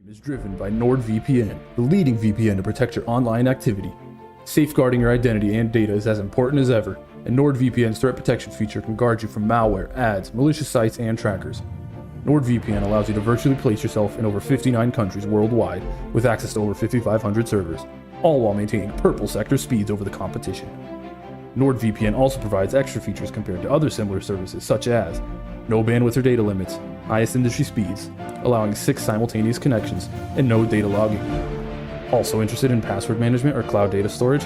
is driven by NordVPN, the leading VPN to protect your online activity. Safeguarding your identity and data is as important as ever, and NordVPN's threat protection feature can guard you from malware, ads, malicious sites, and trackers. NordVPN allows you to virtually place yourself in over 59 countries worldwide with access to over 5,500 servers, all while maintaining purple sector speeds over the competition. NordVPN also provides extra features compared to other similar services such as no bandwidth or data limits, highest industry speeds, allowing 6 simultaneous connections, and no data logging. Also interested in password management or cloud data storage?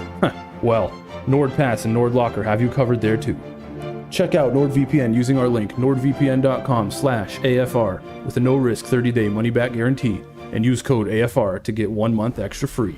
Well, NordPass and NordLocker have you covered there too. Check out NordVPN using our link nordvpn.com/AFR with a no-risk 30-day money-back guarantee and use code AFR to get 1 month extra free.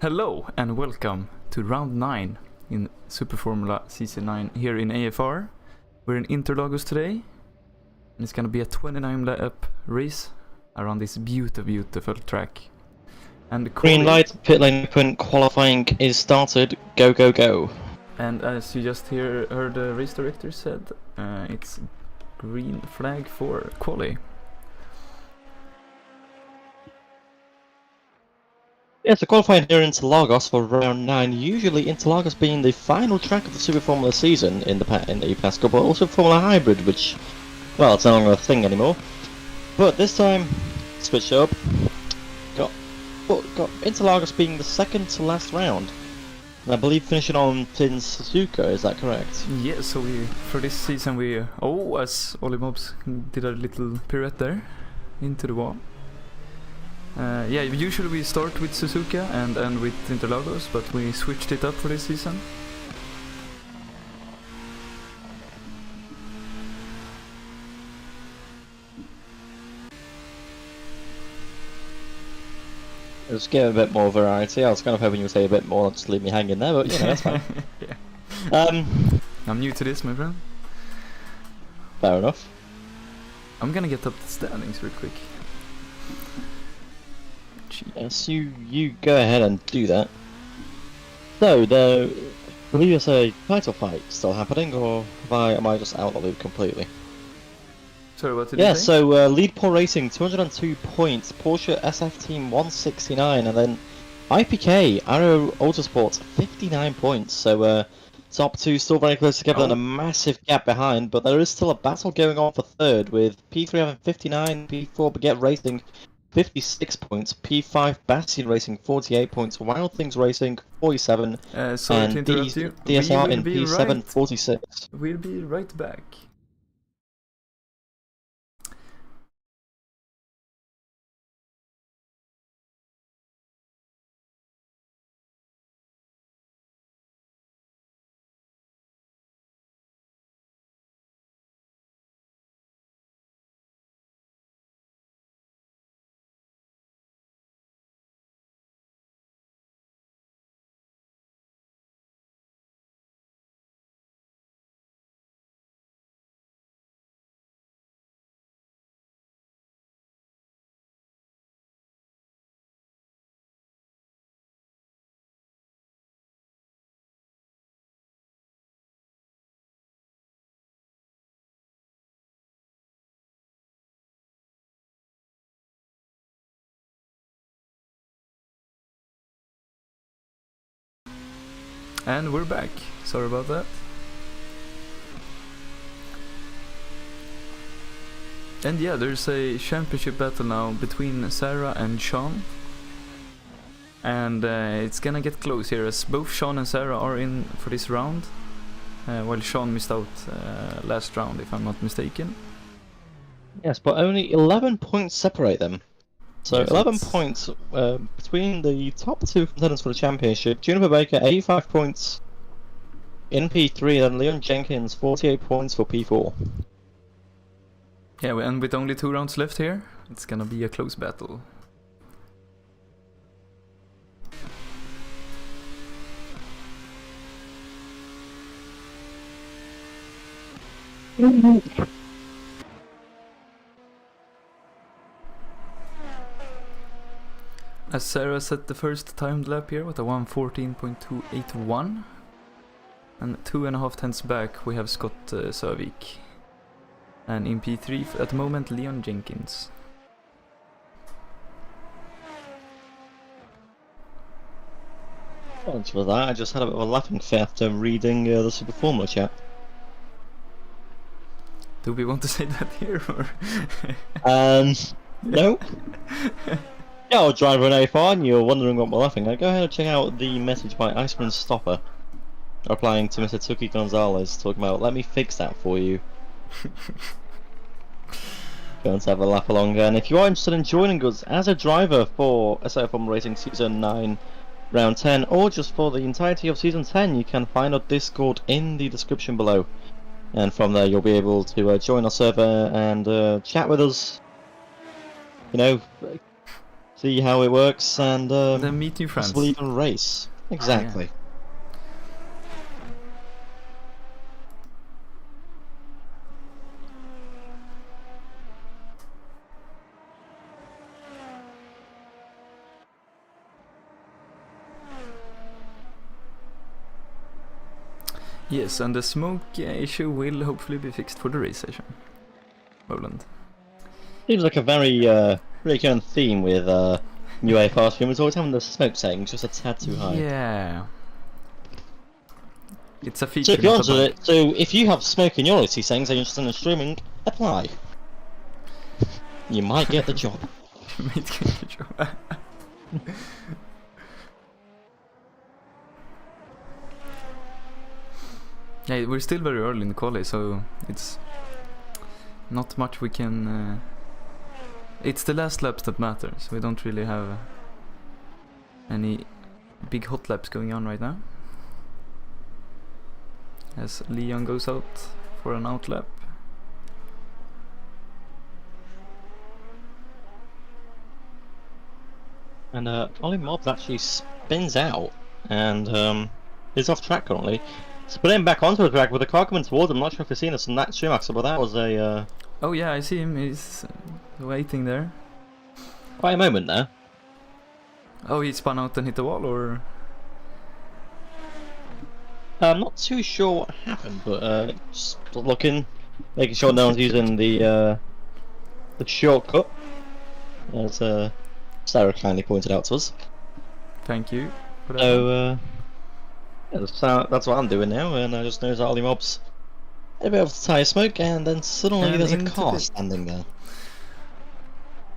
Hello and welcome to round 9 in Super Formula Season 9 here in AFR. We're in Interlagos today, and it's gonna be a 29 lap race around this beautiful track. And Green light, pit lane open, qualifying is started, go go go. And as you just heard the race director said, it's green flag for quali. Yeah, so qualifying here in Interlagos for round 9, usually Interlagos being the final track of the Super Formula season in the past couple, but also Formula Hybrid, which, well, it's no longer a thing anymore. But this time, switched up, got Interlagos being the second to last round. And I believe finishing on Pin Suzuka, is that correct? Yeah, so for this season as Ollie Mobs did a little pirouette there into the wall. Yeah, usually we start with Suzuka and end with Interlagos, but we switched it up for this season. Just give a bit more variety. I was kind of hoping you would say a bit more, not just leave me hanging there, but you know, that's fine. Yeah. I'm new to this, my friend. Fair enough. I'm gonna get up the standings real quick. Yes, you go ahead and do that. So, I believe there's a title fight still happening, or am I just out the loop completely? Sorry, what did you say? Yeah, so Lead Poor Racing 202 points, Porsche SF Team 169, and then IPK Arrow Autosports 59 points. So top two still very close together and a massive gap behind, but there is still a battle going on for third with P3 having 59, P4 Baguette Racing 56 points, P5 Bastion Racing 48 points, Wild Things Racing 47, sorry and to interrupt you. DSR in P7 46. We'll be right back. And we're back. Sorry about that. And yeah, there's a championship battle now between Sarah and Sean. And it's gonna get close here as both Sean and Sarah are in for this round. While Sean missed out last round, if I'm not mistaken. Yes, but only 11 points separate them. So yes, 11 points between the top two contenders for the championship. Juniper Baker 85 points in P3, and Leon Jenkins 48 points for P4. Yeah, and with only 2 rounds left here, it's gonna be a close battle. As Sarah set the first timed lap here with a 1:14.281, and 2.5 tenths back we have Scott Sövik, and in P3 at the moment Leon Jenkins. Thanks for that. I just had a bit of a laughing fit after reading the Super Formula chat. Do we want to say that here or? No. Yeah, I'll drive an A4 and you're wondering what we're laughing at. Go ahead and check out the message by Iceman Stopper replying to Mr. Tuki Gonzalez talking about, let me fix that for you. Go and have a laugh along. And if you are interested in joining us as a driver for Assetto Formula Racing Season 9 Round 10, or just for the entirety of Season 10, you can find our Discord in the description below. And from there you'll be able to join our server and chat with us. You know, see how it works, and Then meet new friends. possibly even race. Exactly. Yes, and the smoke issue will hopefully be fixed for the race session. Roland. Seems like a very recurrent theme with new AFR streamers always having the smoke settings just a tad too high. Yeah. It's a So feature. if you're not a onto bug. it, so if you have smoke in your OC settings and you're interested in streaming, apply. You might get the job. Might get the job. Yeah, we're still very early in the quali, so it's not much we can. It's the last laps that matter, so we don't really have any big hot laps going on right now. As Leon goes out for an out lap. And Ollie Mobs actually spins out and is off track currently. Spinning back onto the track with the car coming towards him. I'm not sure if you've seen this in that stream axle, but that was a Oh yeah, I see him. He's waiting there. quite a moment there. Oh, he spun out and hit the wall, or? I'm not too sure what happened, but just looking, making sure no one's using the shortcut, as Sarah kindly pointed out to us. Thank you. for that one. So yeah, that's what I'm doing now, and I just noticed that Ollie Mobs a bit of the tyre smoke, and then suddenly And there's a into car the- standing there.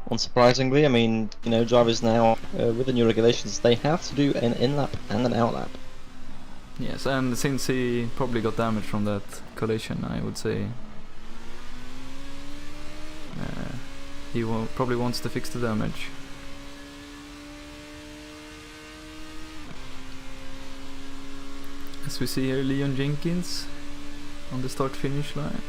Unsurprisingly, I mean, you know, drivers now with the new regulations, they have to do an in-lap and an out-lap. Yes, and since he probably got damage from that collision, I would say he probably wants to fix the damage. As we see here, Leon Jenkins on the start-finish line.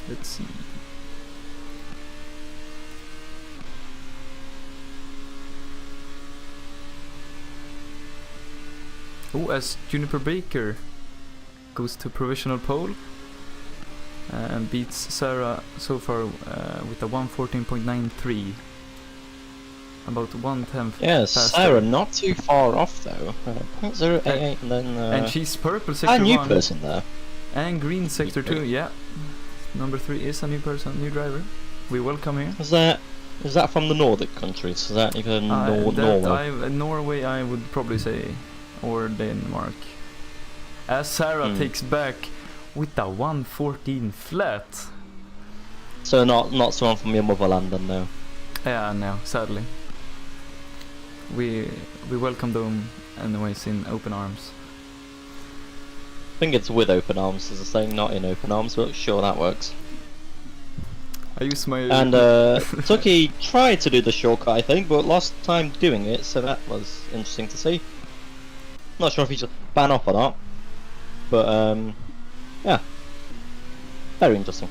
Let's see. Oh, as Juniper Baker goes to provisional pole and beats Sarah so far with a 1:14.93, about 1/10. Yeah, faster. Sarah not too far off though. 0.088 and then And she's purple a sector new 1 person there. and green sector 2. Yeah, number 3 is a new person, new driver. We welcome here. Is that from the Nordic countries? Is that even Norway? Norway, I would probably say, or Denmark. As Sarah takes back with a 1:14 flat. So not someone from your motherland then, no. Yeah, no, sadly. We welcome them anyways in open arms. I think it's with open arms, as I say, not in open arms, but sure that works. I use my And Tucky tried to do the shortcut, I think, but lost time doing it, so that was interesting to see. Not sure if he just ban off or not, but yeah, very interesting.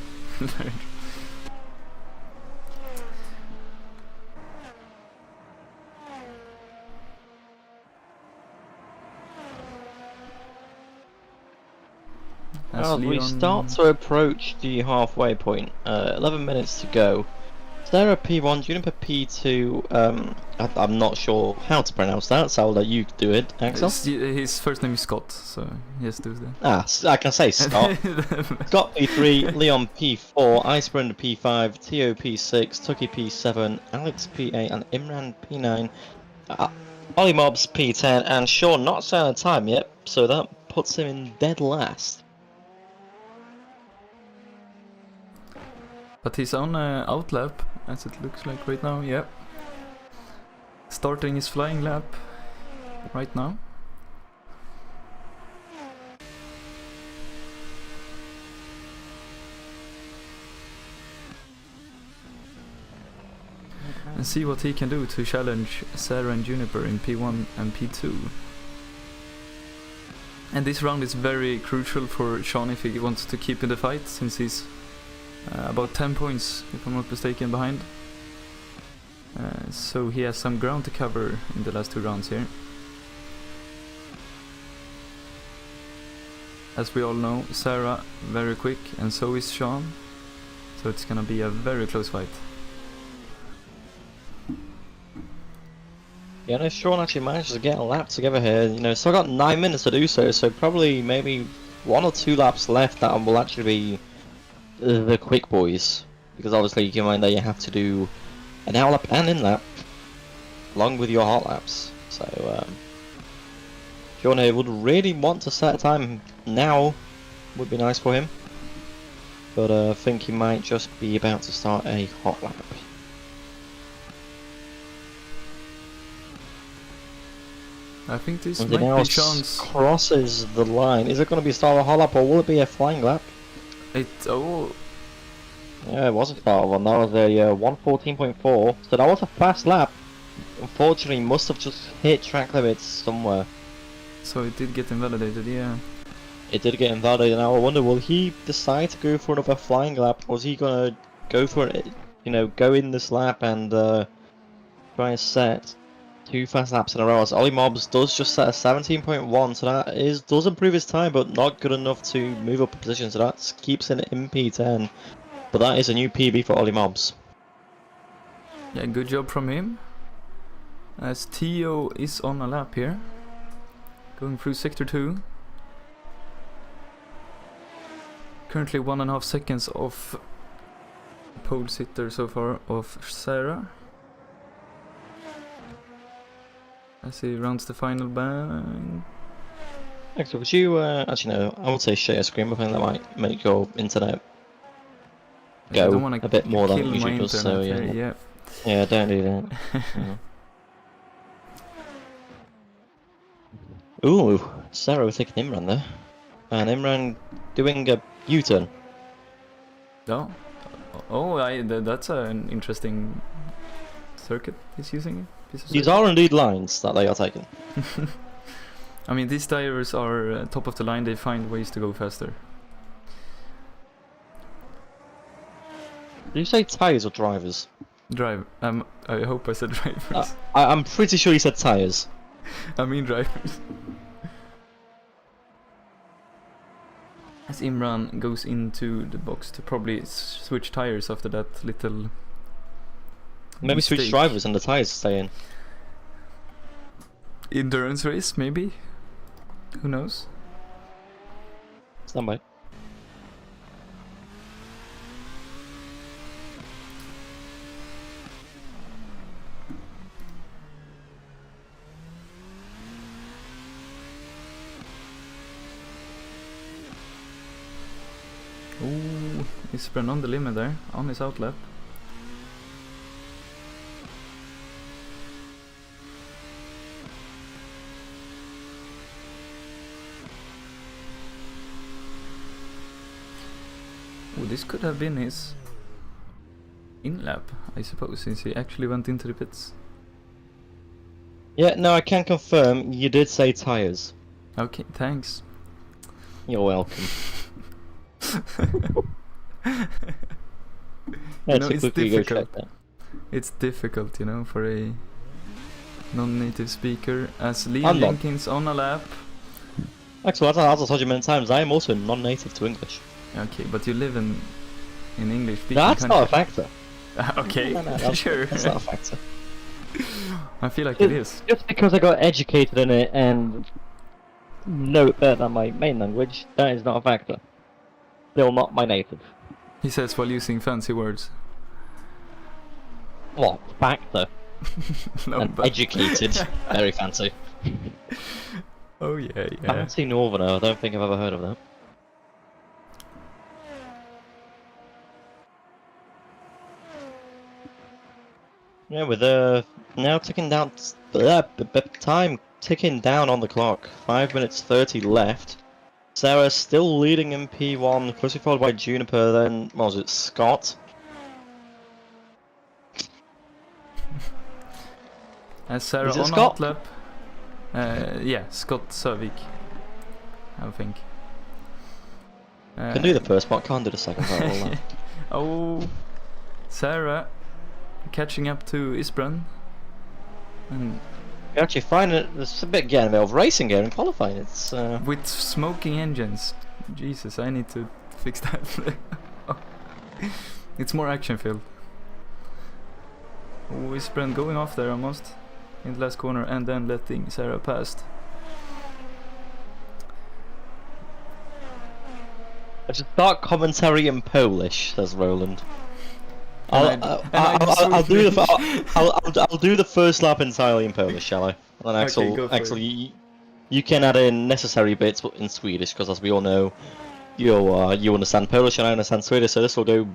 As we start to approach the halfway point, 11 minutes to go. Sarah P1, Juniper P2, I'm not sure how to pronounce that, so I'll let you do it, Axel. His first name is Scott, so yes, do that. I can say Scott. Scott P3, Leon P4, Icebrand P5, Tio P6, Tucky P7, Alex P8, and Imran P9. Ollie Mobs P10, and Sean not saying a time yet, so that puts him in dead last. But he's on out lap, as it looks like right now, yep. Starting his flying lap right now. And see what he can do to challenge Sarah and Juniper in P1 and P2. And this round is very crucial for Sean if he wants to keep in the fight, since he's about 10 points, if I'm not mistaken, behind. So he has some ground to cover in the last 2 rounds here. As we all know, Sarah very quick, and so is Sean. So it's gonna be a very close fight. Yeah, no, Sean actually managed to get a lap together here. You know, still got 9 minutes to do so, so probably maybe 1 or 2 laps left that will actually be the quick boys. Because obviously you can mind that you have to do an out lap and in lap, along with your hot laps. So, Sean here would really want to set a time now, would be nice for him. But I think he might just be about to start a hot lap. I think this And he might now be Sean's... crosses the line. Is it going to be a start of a hot lap or will it be a flying lap? Oh, Yeah, it was a start one. That was a 1:14.4. So that was a fast lap. Unfortunately, must have just hit track limits somewhere. so it did get invalidated, yeah. It did get invalidated. Now I wonder, will he decide to go for another flying lap, or is he gonna go for it? You know, go in this lap and try and set 2 fast laps in a row. As Ollie Mobs does just set a 17.1, so that does improve his time, but not good enough to move up a position. So that keeps it in P10. But that is a new PB for Ollie Mobs. Yeah, good job from him. As Tio is on a lap here. Going through sector 2. Currently 1.5 seconds off pole sitter so far of Sarah. As he rounds the final bang. Actually, would you, actually no, I would say share screen, but I think that might make your internet I don't go wanna a bit more than kill it usually my does, so internet yeah. here, Yeah, don't do that. Yeah. Ooh, Sarah was taking Imran there. And Imran doing a U-turn. No. That's an interesting circuit he's using. Piece of These circuit. are indeed lines that they are taking. I mean, these drivers are top of the line. They find ways to go faster. Did you say tyres or drivers? Drive. I hope I said drivers. I'm pretty sure you said tyres. I mean drivers. As Imran goes into the box to probably switch tires after that little Maybe switch mistake. drivers and the tyres stay in. Endurance race, maybe? Who knows? Stand by. Ooh, he's run on the limit there, on his outlap. Ooh, this could have been his in-lap, I suppose, since he actually went into the pits. Yeah, no, I can confirm you did say tyres. Okay, thanks. You're welcome. You Let's know, it's quickly go difficult. check that. It's difficult, you know, for a non-native speaker. As Liam I'm not. Jenkins on a lap. Actually, as I told you many times, I am also non-native to English. Okay, but you live in English speaking That's country. not a factor. Okay, No, that's, sure. That's not a factor. I feel like it is. Just because I got educated in it and know it better than my main language, that is not a factor. Still not my native. He says while using fancy words. What? Factor. No, And but educated. Very fancy. oh yeah, yeah. Fancy Northerner, I don't think I've ever heard of that. Yeah, with now ticking down, time ticking down on the clock. 5 minutes 30 left. Sarah still leading in P1, closely followed by Juniper. Then what was it, Scott? As Sarah Is it on Scott? outlap. Yeah, Scott Sövik. I think. Can do the first part, can't do the second part. All that. Oh, Sarah catching up to Isbran. And You actually find it, there's a bit getting a bit of racing here in qualifying. It's with smoking engines. Jesus, I need to fix that. It's more action filled. Oh, Isbran going off there almost in the last corner and then letting Sarah past. I just start commentary in Polish, says Roland. I'll do the first lap entirely in Polish, shall I? And Axel, go for Axel, it. you can add in necessary bits in Swedish, because as we all know, you understand Polish and I understand Swedish, so this will go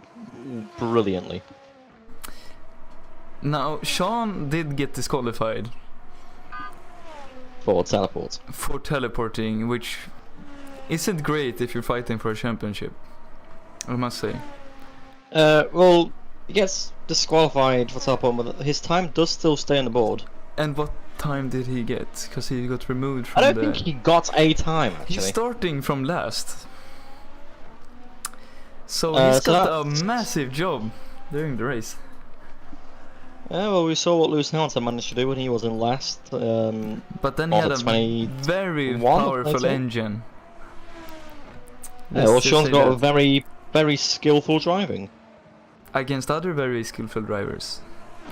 brilliantly. Now, Sean did get disqualified For teleport. for teleporting, which isn't great if you're fighting for a championship, I must say. Well, he gets disqualified for teleport, but his time does still stay on the board. And what time did he get? Because he got removed I from don't the... think he got a time, He's actually. starting from last. So So he's got that's- a massive job during the race. Yeah, well, we saw what Lewis Hamilton managed to do when he was in last. But then he on had the a 21 very or powerful 22. engine. Yeah, well, Let's just Sean's say got a that. very, very skillful driving. Against other very skillful drivers.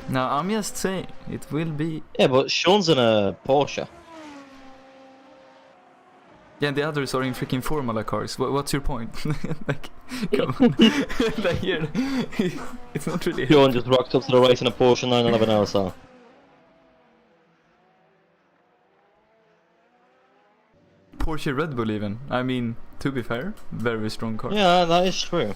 Now, I'm just saying, it will be... Yeah, but Sean's in a Porsche. Yeah, the others are in freaking Formula cars. What's your point? Like, come on. Like, here, it's not really... Sean just rocked up to the race in a Porsche 911 LSR. Porsche Red Bull even. I mean, to be fair, very strong car. Yeah, that is true.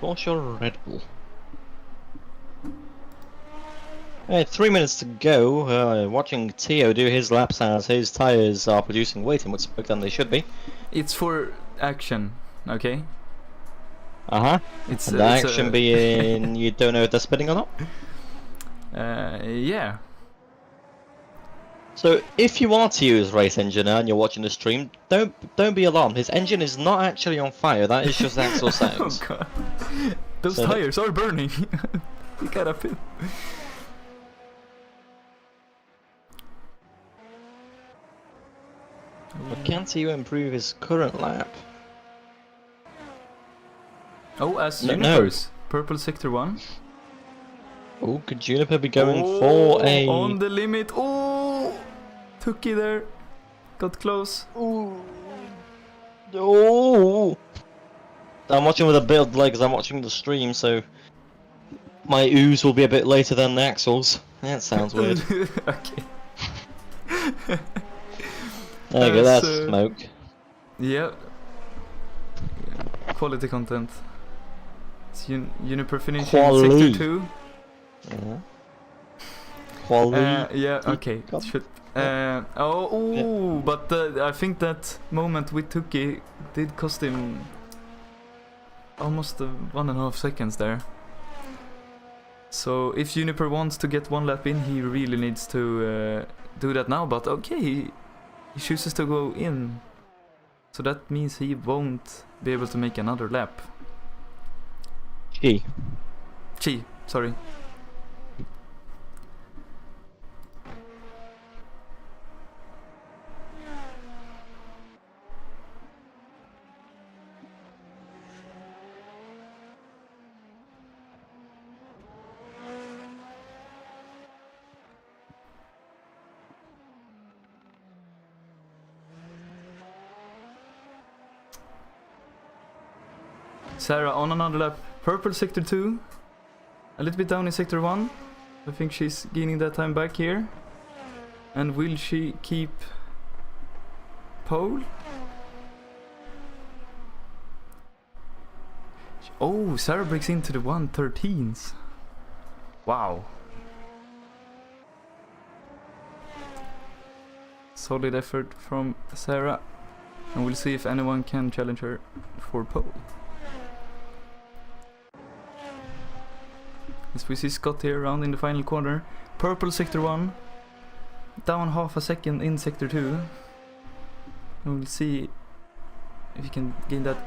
Porsche Red Bull. Hey, 3 minutes to go. Watching Tio do his laps as his tyres are producing way too much smoke than they should be. It's for action, okay? Uh-huh. It's And the action being you don't know if they're spinning or not. yeah. So if you are to use race engineer and you're watching the stream, don't be alarmed. His engine is not actually on fire. That is just Axel Oh sounds. god. Those So- tires are burning. You gotta feel. But can't you improve his current lap? Oh, as No, Universe. Purple sector 1. Oh, could Juniper be going for a... On the limit. Oh! Tuki there. Got close. Oh! I'm watching with a bit of delay because I'm watching the stream, so my ooze will be a bit later than the Axels. That sounds weird. Okay. There you go, that's That's, smoke. Yeah. Quality content. It's Juniper finishing Quali. sector 2. Yeah. Quali. Yeah, okay. Got- Should, but I think that moment with Tuki did cost him almost 1.5 seconds there. So if Juniper wants to get one lap in, he really needs to do that now. But okay, he chooses to go in. So that means he won't be able to make another lap. Gee. Chi, sorry. Sarah on another lap. Purple sector 2. A little bit down in sector 1. I think she's gaining that time back here. And will she keep pole? Oh, Sarah breaks into the 113s. Wow. Solid effort from Sarah. And we'll see if anyone can challenge her for pole. As we see Scott here around in the final corner. Purple sector 1. Down half a second in sector 2. And we'll see if he can gain that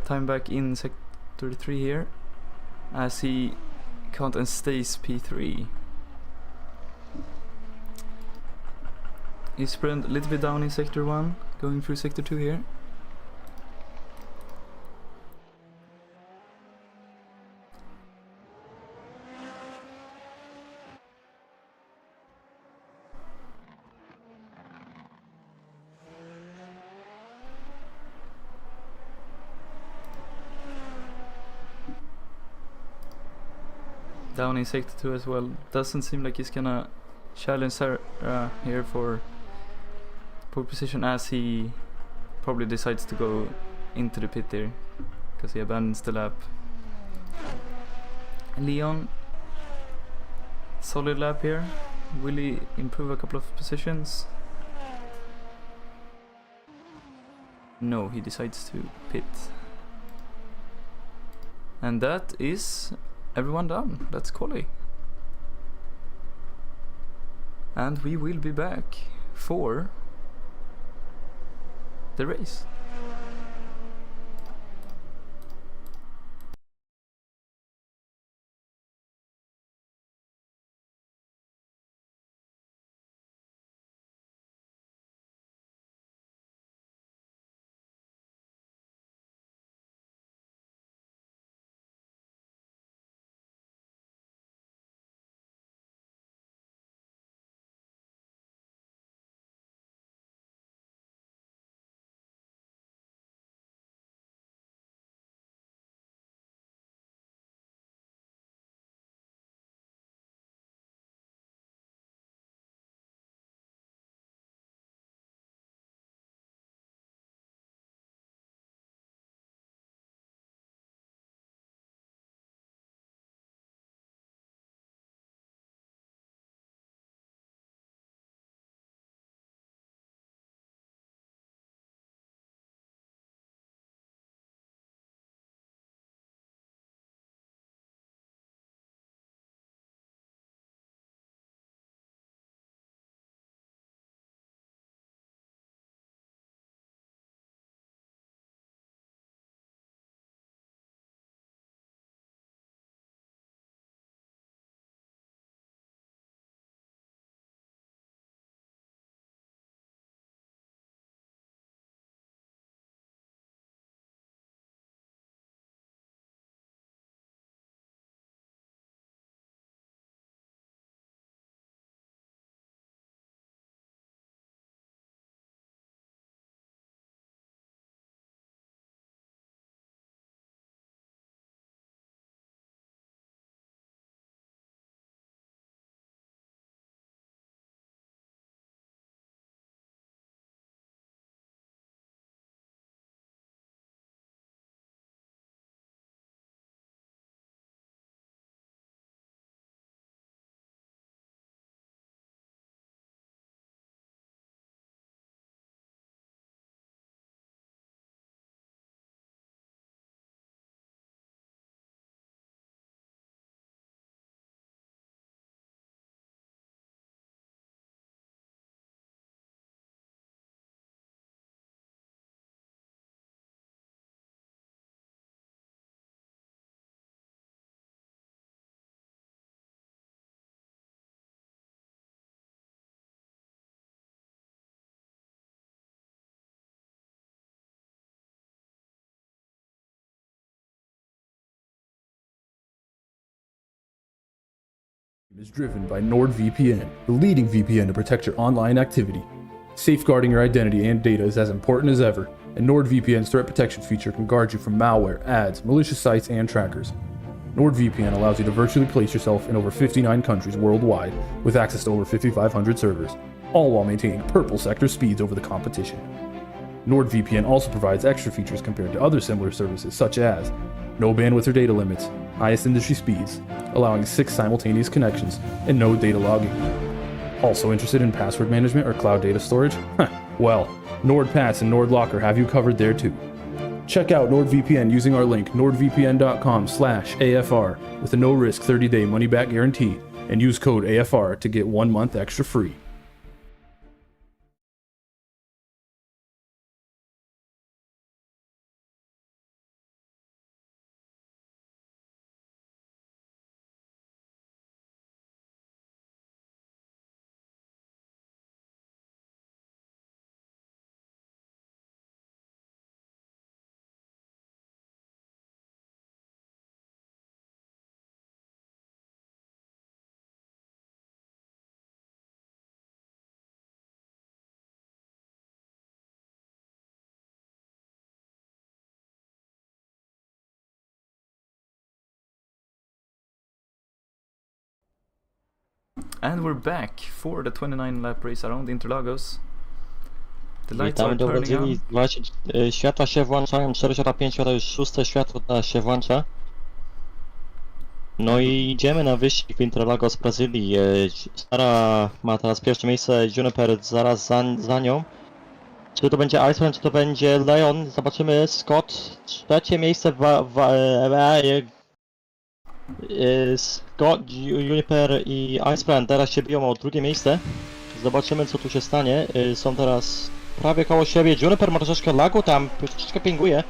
time back in sector 3 here. As he can't and stays P3. He's spread a little bit down in sector 1. Going through sector 2 here. Down in sector 2 as well. Doesn't seem like he's gonna challenge Sarah here for pole position, as he probably decides to go into the pit here because he abandons the lap. Leon, solid lap here. Will he improve a couple of positions? No, he decides to pit. And that is everyone done. That's quali. And we will be back for the race. Is driven by NordVPN, the leading VPN to protect your online activity. Safeguarding your identity and data is as important as ever, and NordVPN's threat protection feature can guard you from malware, ads, malicious sites, and trackers. NordVPN allows you to virtually place yourself in over 59 countries worldwide with access to over 5,500 servers, all while maintaining purple sector speeds over the competition. NordVPN also provides extra features compared to other similar services, such as no bandwidth or data limits, highest industry speeds, allowing 6 simultaneous connections, and no data logging. Also interested in password management or cloud data storage? Well, NordPass and NordLocker have you covered there too. Check out NordVPN using our link nordvpn.com/AFR with a no-risk 30-day money-back guarantee and use code AFR to get 1 month extra free. And we're back for the 29 lap race around Interlagos. The lights are Witamy do turning Brazylii. on. Słuchajcie, światła się włączają, 4 światła, 5 światła, już 6 światło teraz się włącza. No i idziemy na wyścig w Interlagos, Brazylii. Sara ma teraz pierwsze miejsce, Juniper zaraz za nią. Czy to będzie Iceman, czy to będzie Leon? Zobaczymy. Scott, trzecie miejsce Scott, Juniper i Iceman teraz się biją o drugie miejsce. Zobaczymy, co tu się stanie. Są teraz prawie koło siebie. Juniper ma troszeczkę lagu, tam troszeczkę pinguje.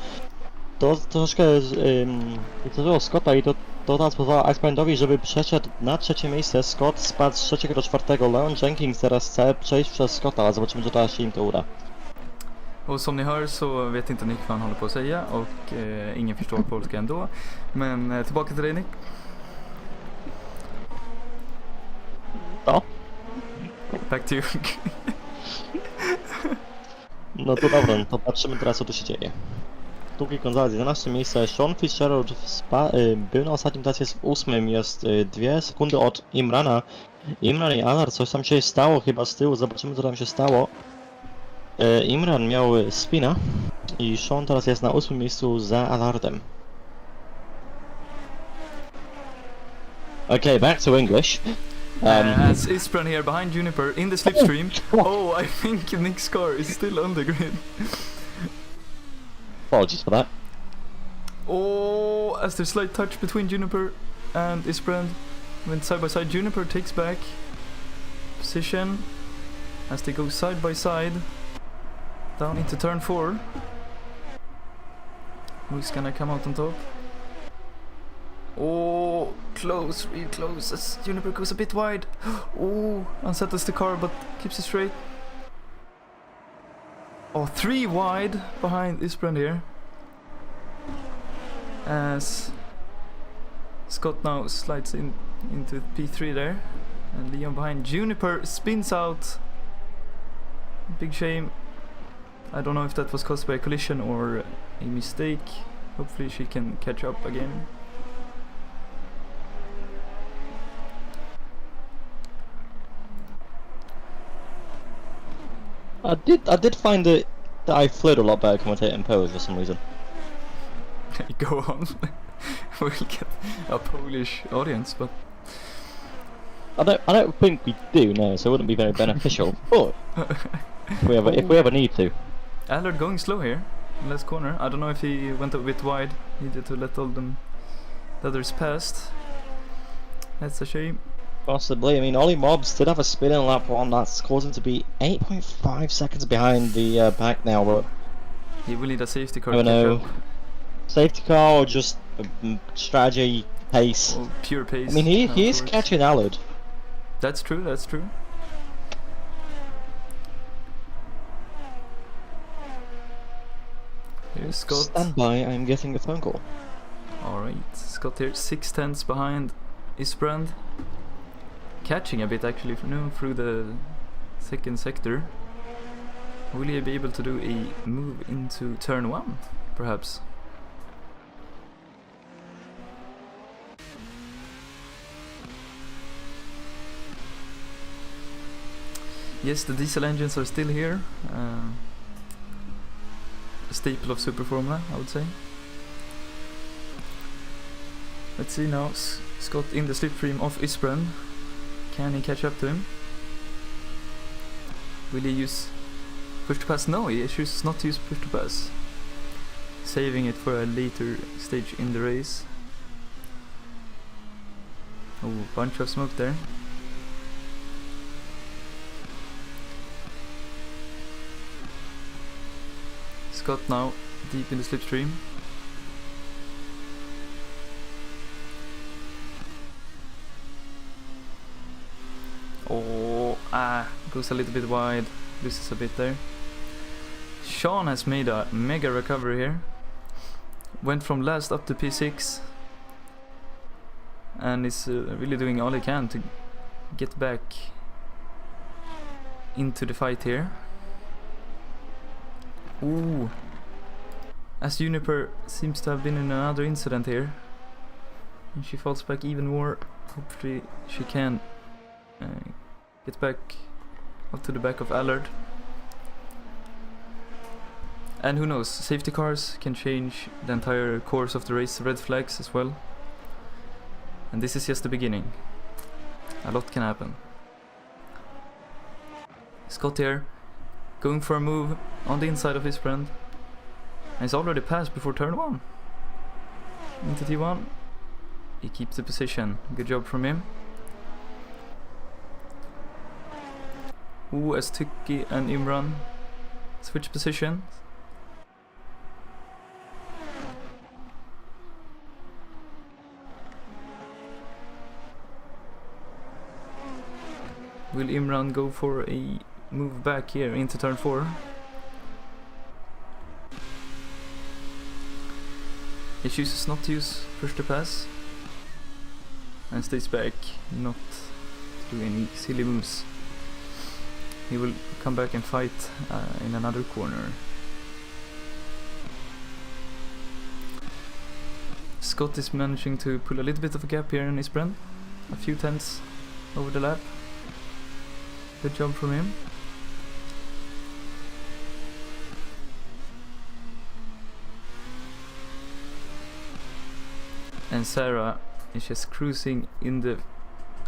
To troszeczkę zdarzyło Scotta i to nas pozwala Icebrandowi, żeby przeszedł na trzecie miejsce. Scott spadł z trzeciego do czwartego. Leon Jenkins teraz chce przejść przez Scotta, ale zobaczymy, czy teraz się im to uda. Och som ni hör så vet inte Nick vad han håller på att säga och ingen förstår polska ändå. Men tillbaka till dig Nick. No. Back to you. No to dobra, no to patrzymy teraz, co tu się dzieje. Długi Gonzalez, 11 miejsce. Sean Fitzgerald był na ostatnim, teraz jest w 8, jest 2 sekundy od Imrana. Imran i Alar, coś tam się stało chyba z tyłu, zobaczymy, co tam się stało. Imran miał spina i Sean teraz jest na 8 miejscu za Alardem. Okay, back to English. As Ispran here behind Juniper in the slipstream. Oh, I think Nick's car is still on the grid. Apologies for that. Oh, as there's slight touch between Juniper and Isbrand. Went side by side. Juniper takes back position as they go side by side down into turn 4. Who's gonna come out on top? Oh, close, real close. As Juniper goes a bit wide. Oh, unsettles the car but keeps it straight. Oh, 3 wide behind Isbrand here. As Scott now slides into P3 there. And Leon behind. Juniper spins out. Big shame. I don't know if that was caused by a collision or a mistake. Hopefully she can catch up again. I did find that I flowed a lot better commentating Polish for some reason. Go on. We'll get a Polish audience, but I don't think we do, no, so it wouldn't be very beneficial. But if we ever need to. Allard going slow here in last corner. I don't know if he went a bit wide. Needed to let all the others past. That's a shame. Possibly. I mean, Ollie Mobs did have a spin in lap 1. That's caused him to be 8.5 seconds behind the pack now. But He will need a safety car I to don't know, catch up. safety car or just strategy, pace. Or pure pace. I mean, he is afterwards. catching Allard. That's true, that's true. Here's Scott. Stand by, I'm getting a phone call. Alright, Scott here, 6/10 behind Isbrand. Catching a bit actually through the second sector. Will he be able to do a move into turn 1, perhaps? Yes, the diesel engines are still here. A staple of Super Formula, I would say. Let's see now, Scott in the slipstream of Isbrand. Can he catch up to him? Will he use push to pass? No, he chooses not to use push to pass. saving it for a later stage in the race. Oh, bunch of smoke there. Scott now deep in the slipstream. Oh, goes a little bit wide, loses a bit there. Sean has made a mega recovery here. Went from last up to P6 and is really doing all he can to get back into the fight here. Ooh, as Juniper seems to have been in another incident here, and she falls back even more. Hopefully she can get back up to the back of Allard. And who knows, safety cars can change the entire course of the race, red flags as well. And this is just the beginning. A lot can happen. Scott here, going for a move on the inside of his friend. And he's already passed before turn 1. Into T1. He keeps the position. Good job from him. Ooh, as Tuki and Imran switch positions. Will Imran go for a move back here into turn 4? He chooses not to use push to pass and stays back, not to do any silly moves. He will come back and fight in another corner. Scott is managing to pull a little bit of a gap here in his brand, a few tenths over the lap. Good job from him. And Sarah is just cruising in the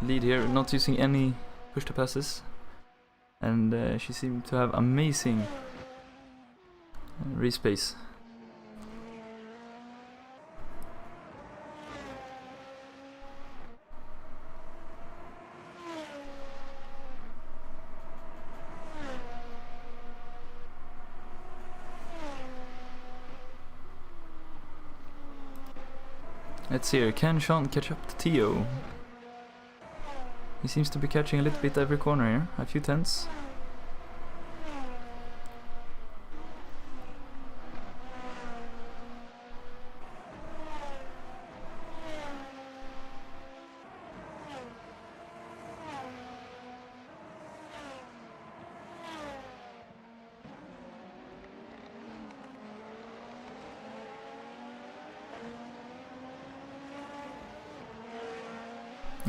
lead here, not using any push to passes. And she seemed to have amazing race pace. Let's see here, can Sean catch up to Tio? He seems to be catching a little bit every corner here, a few tenths.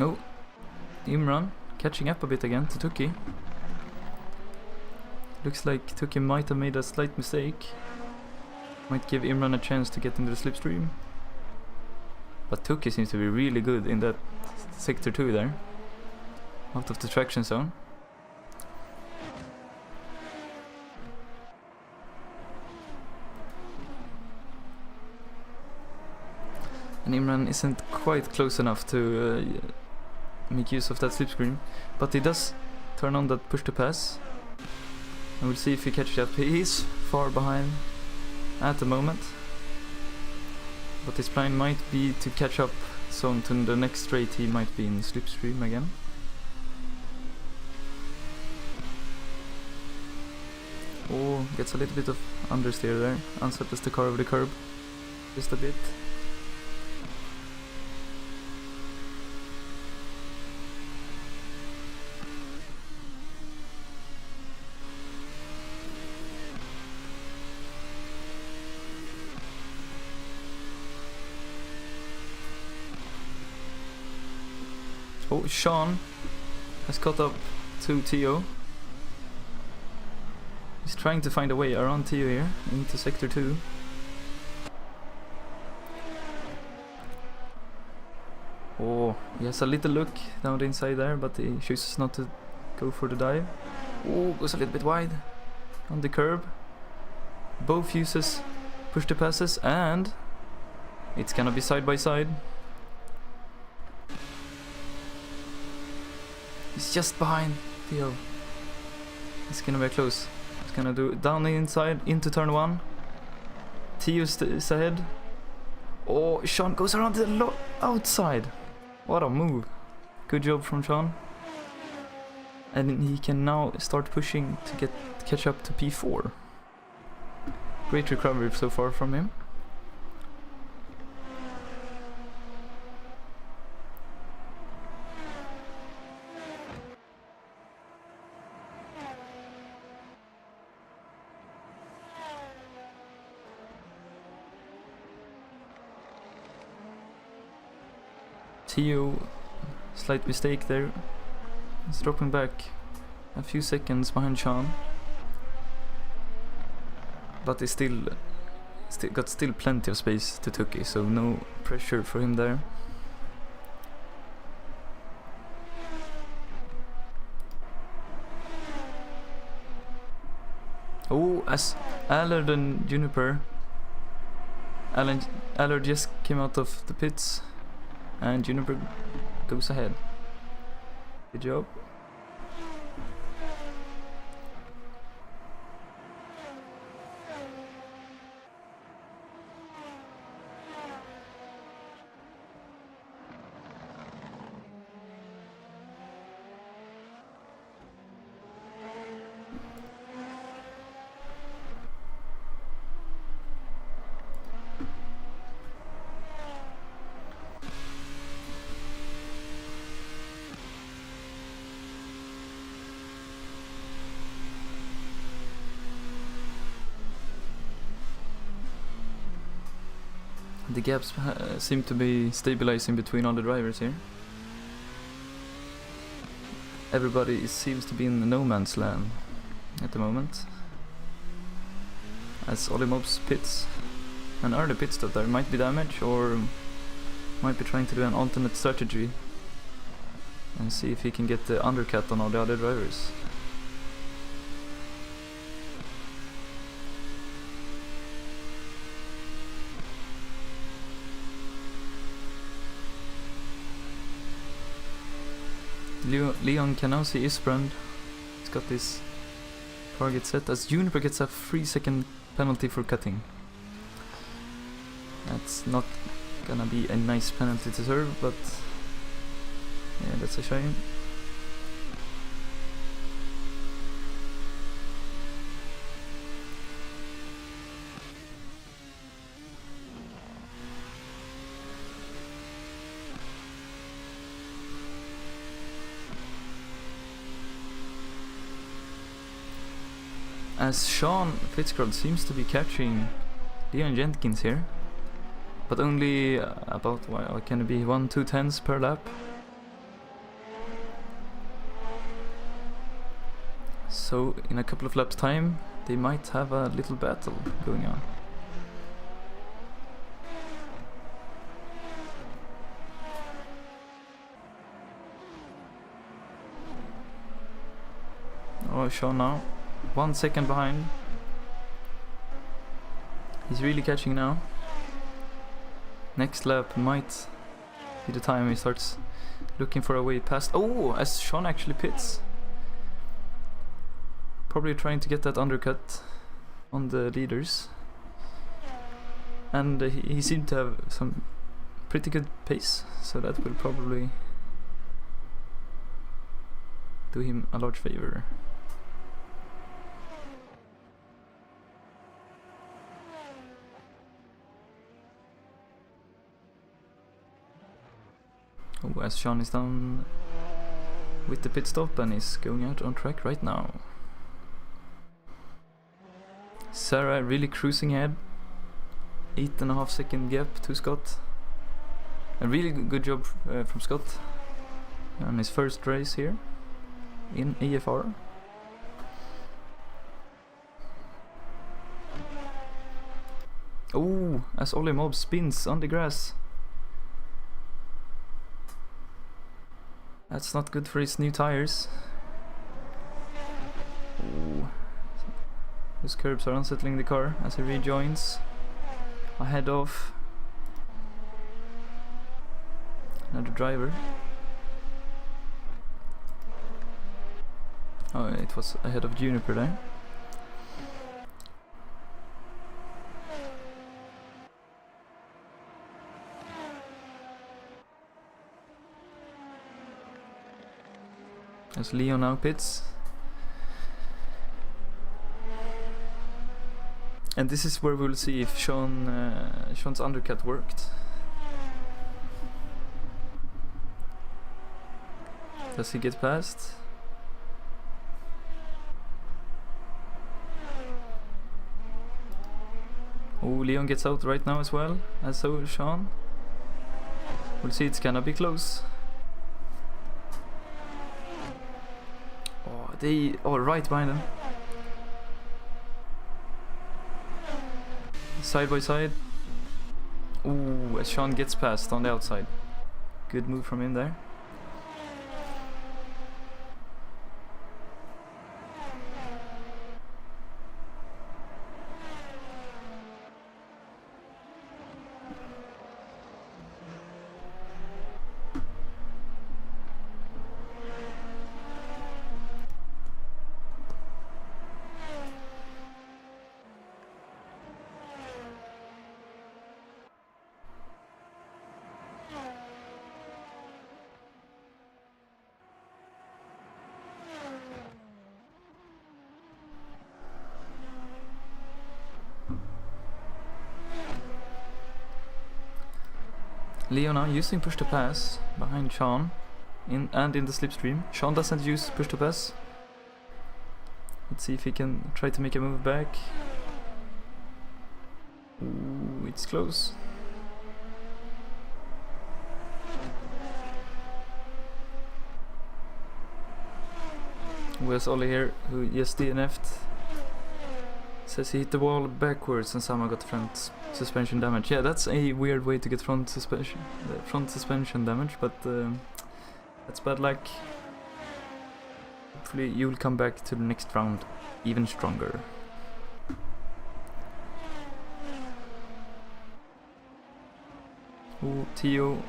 Oh, Imran catching up a bit again to Tuki. Looks like Tuki might have made a slight mistake. Might give Imran a chance to get into the slipstream. But Tuki seems to be really good in that sector 2 there. Out of the traction zone. And Imran isn't quite close enough to make use of that slipstream, but he does turn on that push to pass, and we'll see if he catches up. He is far behind at the moment, but his plan might be to catch up, so to the next straight he might be in slipstream again. Oh, gets a little bit of understeer there, unsettles the car over the curb just a bit. Oh, Sean has caught up to Tio. He's trying to find a way around Tio here into sector 2. Oh, he has a little look down the inside there, but he chooses not to go for the dive. Oh, goes a little bit wide on the curb. Both uses push the passes, and it's gonna be side by side. He's just behind Theo. It's gonna be close. It's gonna do down the inside into turn 1. Theo is ahead. Oh, Sean goes around the outside. What a move. Good job from Sean. And he can now start pushing to catch up to P4. Great recovery so far from him. Theo, slight mistake there. He's dropping back a few seconds behind Sean, but he still got plenty of space to Tuki, so no pressure for him there. Oh, as Allard and Juniper. Allard just came out of the pits, and Juniper goes ahead. Good job. The gaps seem to be stabilizing between all the drivers here. Everybody seems to be in no man's land at the moment. As Ollie mobs pits, an early pit stop there might be damage, or might be trying to do an alternate strategy and see if he can get the undercut on all the other drivers. Leon can now see Isbrand. He's got this target set as Juniper gets a 3-second penalty for cutting. That's not gonna be a nice penalty to serve, but yeah, that's a shame. As Sean Fitzgerald seems to be catching Leon Jenkins here, but only about, what can it be, 1-2 tenths per lap. So in a couple of laps time they might have a little battle going on. Oh, Sean now 1 second behind. He's really catching now. Next lap might be the time he starts looking for a way past. Oh, as Sean actually pits. Probably trying to get that undercut on the leaders. And he seemed to have some pretty good pace, so that will probably do him a large favor. Oh, as Sean is down with the pit stop and is going out on track right now. Sarah really cruising ahead. 8.5 second gap to Scott. A really good job from Scott on his first race here in AFR. Oh, as Ollie Mob spins on the grass. That's not good for his new tires. Ooh. Those curbs are unsettling the car as he rejoins. ahead of another driver. Oh, it was ahead of Juniper there. As Leon now pits. And this is where we'll see if Sean's undercut worked. Does he get past? Oh, Leon gets out right now as well, as so Sean. We'll see, it's gonna be close. Oh, right behind him. Side by side. Ooh, as Sean gets past on the outside. Good move from him there. Leo now using push to pass behind Sean and in the slipstream. Sean doesn't use push to pass. Let's see if he can try to make a move back. Ooh, it's close. Where's Ollie here, who just DNF'd? Says he hit the wall backwards and somehow got front suspension damage. Yeah, that's a weird way to get front suspension damage, but that's bad luck. Hopefully you'll come back to the next round even stronger. Oh, Tio,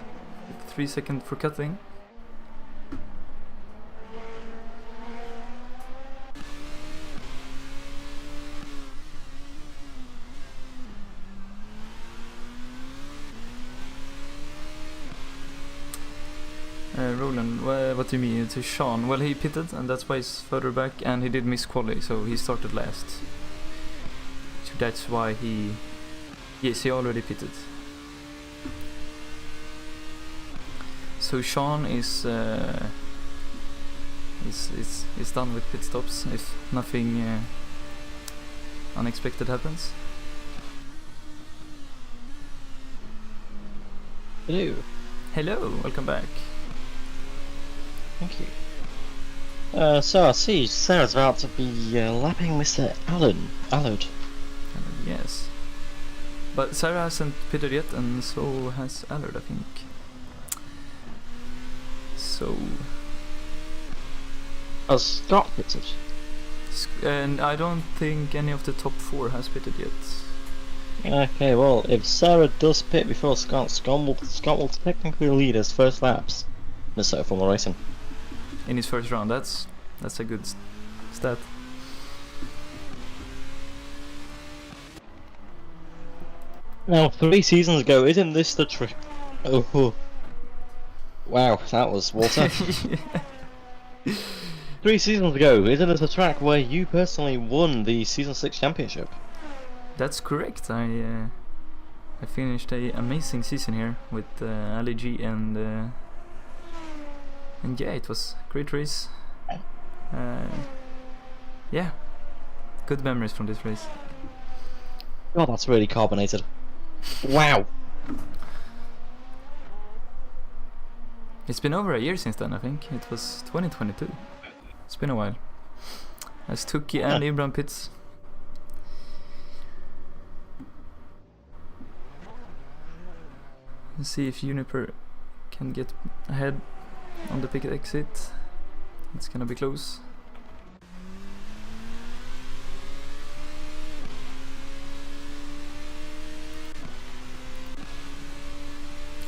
3 seconds for cutting. Roland, what do you mean? To Sean? Well, he pitted, and that's why he's further back, and he did miss quali, so he started last. So that's why he... Yes, he already pitted. So Sean is done with pit stops if nothing unexpected happens. Hello. Hello, welcome back. Thank you. So I see Sarah's about to be lapping Mr. Allard. Yes. But Sarah hasn't pitted yet, and so has Allard, I think. So... Has Scott pitted? And I don't think any of the top 4 has pitted yet. Okay, well, if Sarah does pit before Scott will technically lead his first laps in Assetto Formula Racing. In his first round, that's a good stat. Now, 3 seasons ago, isn't this the trick? Oh, wow, that was water. 3 seasons ago, isn't this a track where you personally won the Season 6 championship? That's correct. I finished a amazing season here with Ali G and yeah, it was a great race. Yeah, good memories from this race. Oh, that's really carbonated. Wow. It's been over a year since then, I think. It was 2022. It's been a while. As Tuki and Imran pits. Let's see if Juniper can get ahead on the pit exit. It's gonna be close.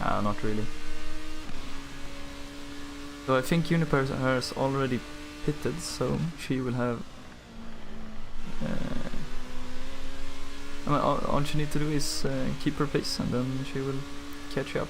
Not really. So I think Juniper has already pitted, so she will have... I mean, all she needs to do is keep her pace, and then she will catch up.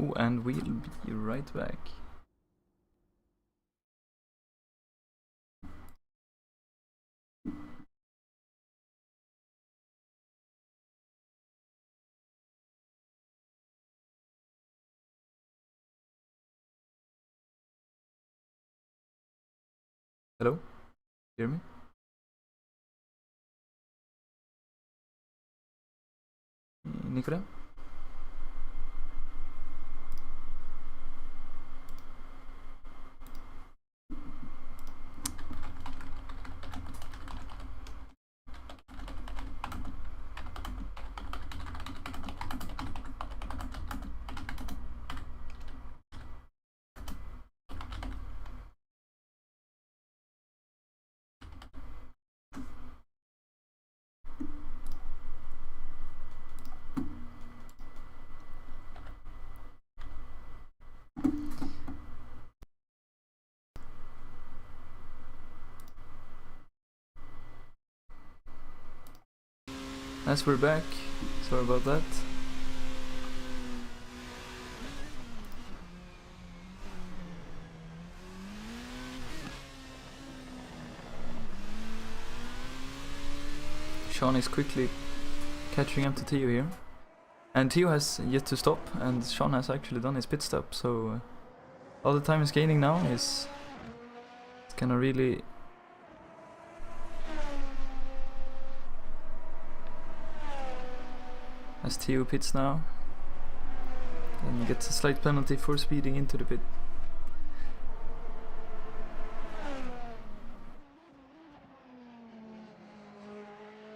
Ooh, and we'll be right back. Hello? Hear me? Nicola? As we're back, sorry about that. Sean is quickly catching up to Theo here. And Theo has yet to stop, and Sean has actually done his pit stop, so all the time he's gaining now is gonna really as Theo pits now and gets a slight penalty for speeding into the pit.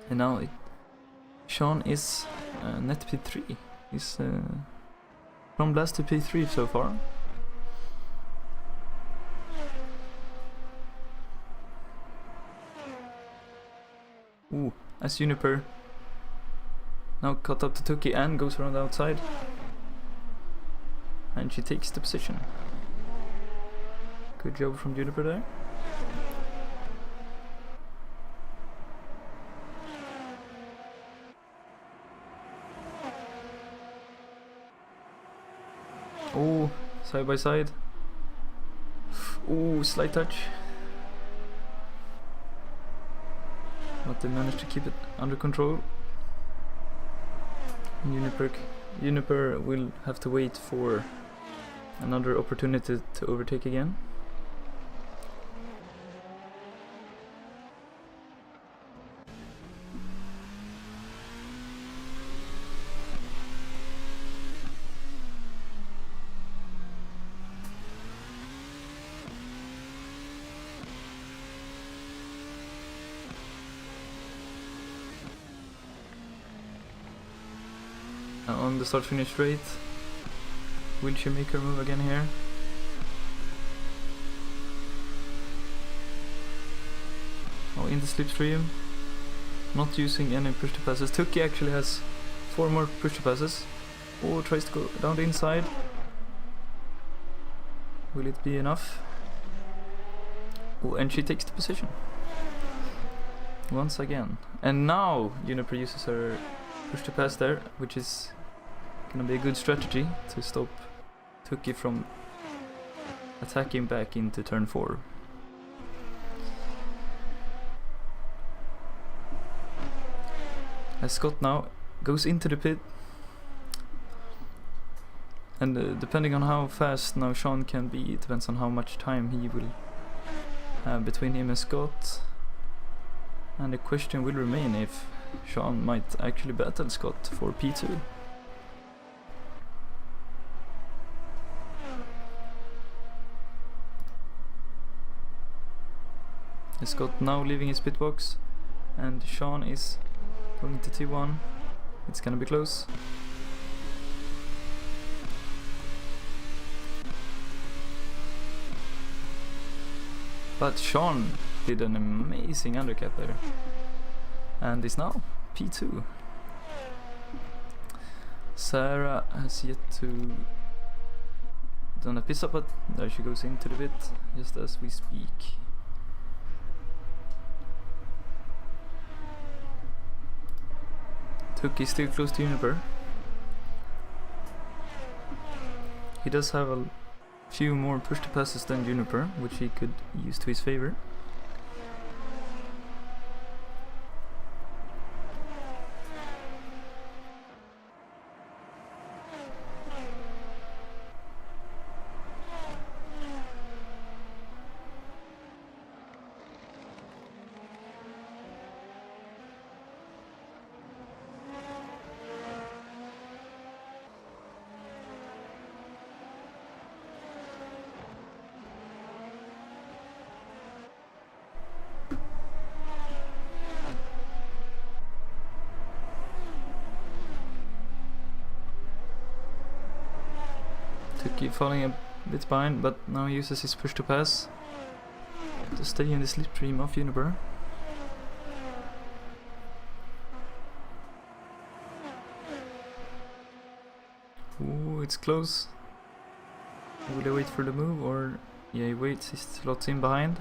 And now Sean is net P3. He's from last to P3 so far. Ooh, as Juniper now caught up to Tuki and goes around the outside. And she takes the position. Good job from Juniper there. Oh, side by side. Oh, slight touch. But they managed to keep it under control. Juniper will have to wait for another opportunity to overtake again. On the start finish straight. Will she make her move again here? Oh, in the slipstream. Not using any push to passes. Tuki actually has 4 more push to passes. Oh, tries to go down the inside. Will it be enough? Oh, and she takes the position. once again. And now Juniper uses her push to pass there, which is gonna be a good strategy to stop Tuki from attacking back into turn 4. As Scott now goes into the pit, and depending on how fast now Sean can be, it depends on how much time he will have between him and Scott. And the question will remain if Sean might actually battle Scott for P2. Scott now leaving his pit box, and Sean is going to T1. It's gonna be close. But Sean did an amazing undercut there, and is now P2. Sarah has yet to done a pit stop, but there she goes into the pit just as we speak. Tuki still close to Juniper. He does have a few more push to passes than Juniper, which he could use to his favor. Tuki falling a bit behind, but now he uses his push to pass to stay in the slipstream of Juniper. Ooh, it's close. Will he wait for the move, or yeah, he waits, he slots in behind.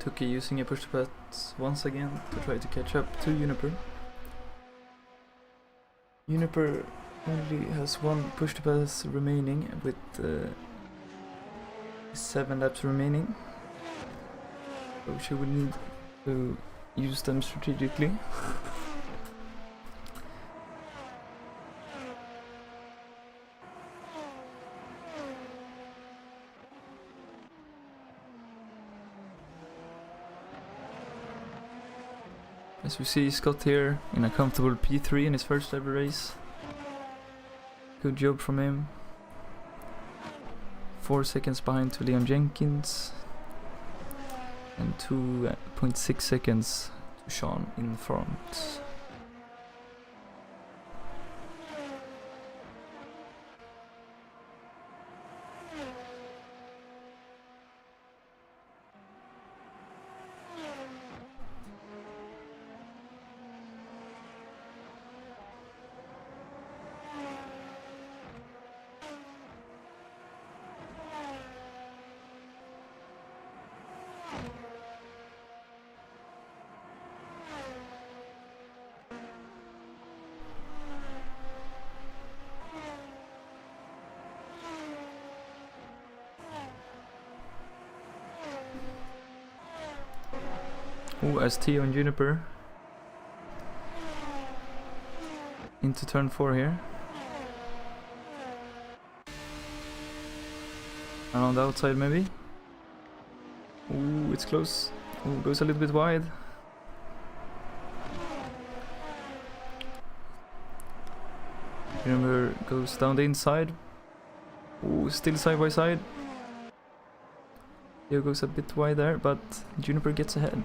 Tuki using a push to pass once again to try to catch up to Juniper. Juniper only has one push to pass remaining with 7 laps remaining, so she will need to use them strategically. As we see Scott here in a comfortable P3 in his first ever race. Good job from him. 4 seconds behind to Liam Jenkins. And 2.6 seconds to Sean in front. Ooh, as Tio and Juniper into turn 4 here. Around the outside maybe. Ooh, it's close. Ooh, goes a little bit wide. Remember, goes down the inside. Ooh, still side by side. Here goes a bit wide there, but Juniper gets ahead.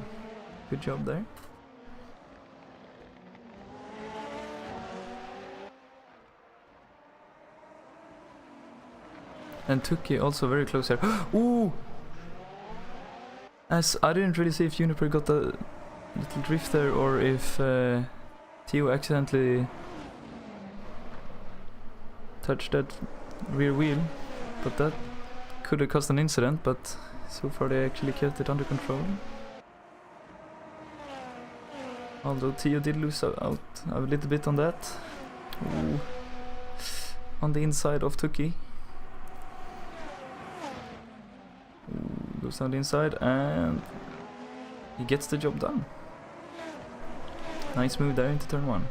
Good job there. And Tuki also very close here. Ooh! As I didn't really see if Juniper got a little drift there or if Tio accidentally touched that rear wheel, but that could have caused an incident, but so far they actually kept it under control. Although Tio did lose out a little bit on that. Ooh. On the inside of Tuki. Ooh, goes down the inside and he gets the job done. Nice move there into turn 1.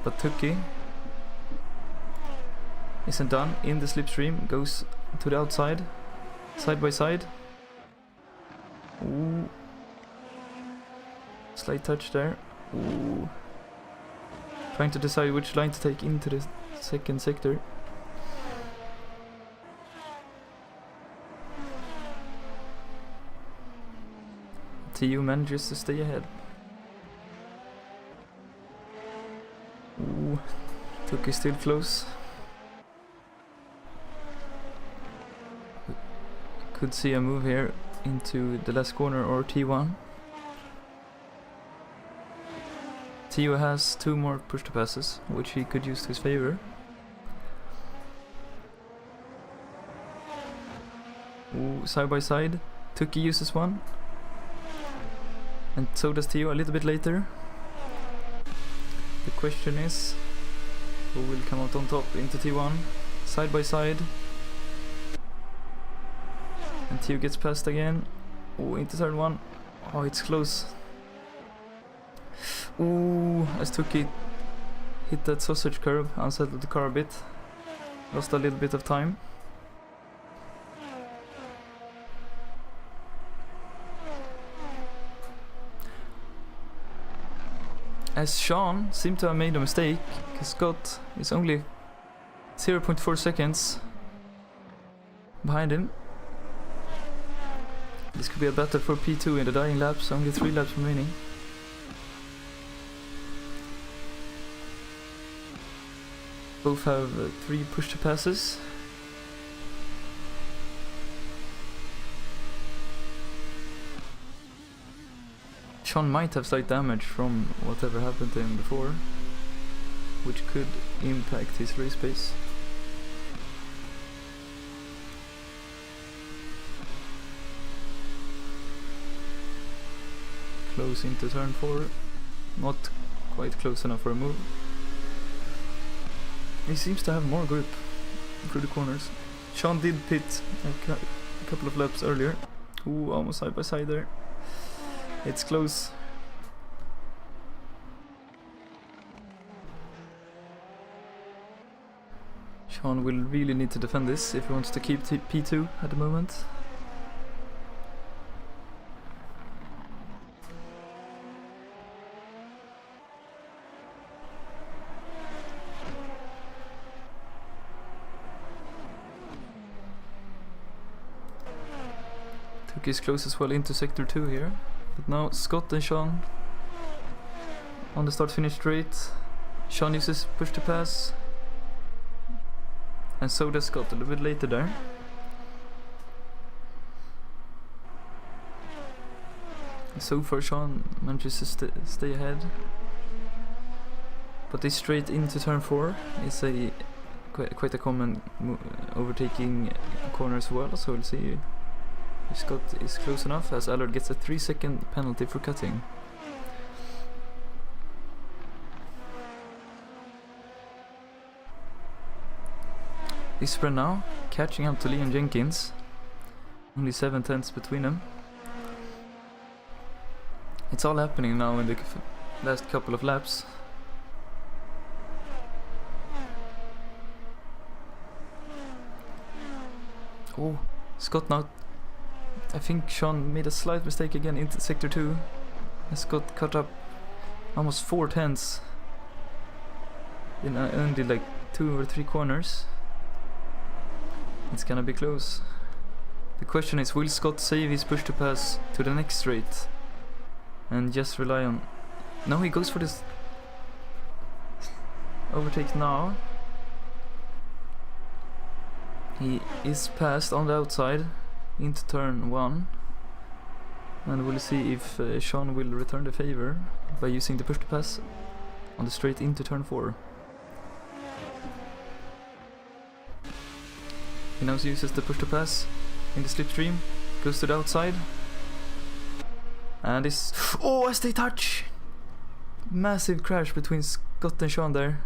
But Tuki isn't done in the slipstream, goes to the outside, side by side. Ooh. Slight touch there. Ooh. Trying to decide which line to take into the second sector. TU manages to stay ahead. Ooh. Tuki still close. Could see a move here into the last corner or T1. Tio has 2 more push to passes, which he could use to his favor. Ooh, side by side. Tuki uses one. And so does Tio a little bit later. The question is, who will come out on top into T1? Side by side. And Tio gets past again. Oh, into turn 1. Oh, it's close. Ooh, as Tuki hit that sausage curve, unsettled the car a bit. Lost a little bit of time. As Sean seemed to have made a mistake, because Scott is only 0.4 seconds behind him. This could be a battle for P2 in the dying laps, only 3 laps remaining. Both have 3 push to passes. Sean might have slight damage from whatever happened to him before, which could impact his race pace. Close into turn 4. Not quite close enough for a move. He seems to have more grip through the corners. Sean did pit a couple of laps earlier. Ooh, almost side by side there. It's close. Sean will really need to defend this if he wants to keep P2 at the moment. Is close as well into sector 2 here, but now Scott and Sean on the start finish straight. Sean uses push to pass, and so does Scott a little bit later there. So far Sean manages to stay ahead, but this straight into turn 4 is a quite a common overtaking corner as well, so we'll see if Scott is close enough, as Allard gets a 3-second penalty for cutting. Isbren now catching up to Liam Jenkins, only 7 tenths between them. It's all happening now in the last couple of laps. Oh, Scott now. I think Sean made a slight mistake again into sector 2. And Scott cut up almost 4 tenths in only like 2 or 3 corners. It's gonna be close. The question is, will Scott save his push to pass to the next straight and just rely on... No, he goes for this overtake now. He is passed on the outside into turn 1, and we'll see if Sean will return the favor by using the push to pass on the straight into turn 4. He now uses the push to pass in the slipstream, goes to the outside, and is... Oh, as they touch! Massive crash between Scott and Sean there.